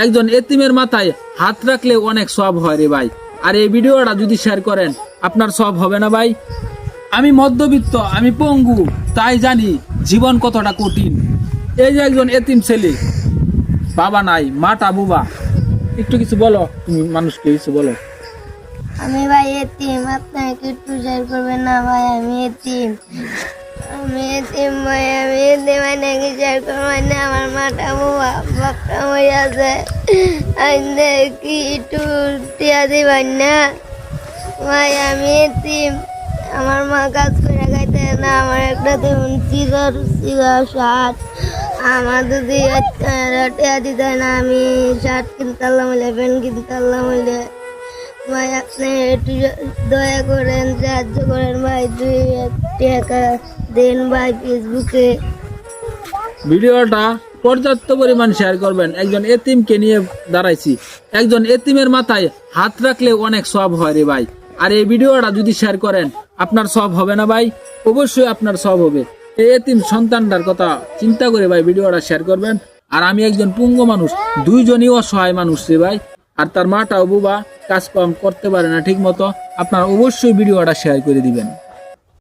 একজন এতিমের মাথায় হাত রাখলে অনেক সওয়াব হয় রে ভাই। আর এই ভিডিওটা যদি শেয়ার করেন আপনার সওয়াব হবে না ভাই? আমি মধ্যবিত্ত, আমি পঙ্গু, তাই জানি জীবন কতটা কঠিন। এই যে একজন এতিম ছেলে, বাবা নাই, মাটা বুবা, একটু কিছু বলো, তুমি মানুষকে কিছু বলো। আমি ভাই এতিম, আপনাকে একটু শেয়ার করবেন না ভাই? আমি এতিম ভাই, আমি এতিম ভাই, নাকি শেয়ার করবেন না? আমার মাটা বুবা, বাপটা মরে আছে, কি একটু টিয়া দিবেন না ভাই? আমি এতিম, আমার মা কাজ করে খাইতে না, আমার একটা দেখুন সিগার শার্ট, আমার যদি টিয়া দিতে না, আমি শার্ট কিনতে পারলাম হইলে, প্যান্ট কিনতে পারলাম হইলে। ভাই আপনি একটু দয়া করেন, সাহায্য করেন ভাই, 2 টাকা দেন ভাই ফেসবুকে। ভিডিওটা পর্যাপ্ত পরিমাণ শেয়ার করবেন। একজন এতিমকে নিয়ে দাঁড়াইছি, একজন এতিমের মাথায় হাত রাখলে অনেক সওয়াব হয় রে ভাই। আর এই ভিডিওটা যদি শেয়ার করেন আপনার সওয়াব হবে না ভাই? অবশ্যই আপনার সওয়াব হবে। এই এতিম সন্তানটার কথা চিন্তা করে ভাই ভিডিওটা শেয়ার করবেন। আর আমি একজন পুঙ্গু মানুষ, দুইজনই অসহায় মানুষ রে ভাই। আর তার মাটাও বুবা, কাজ কাম করতে পারে না ঠিক মতো। আপনারা অবশ্যই ভিডিওটা শেয়ার করে দিবেন।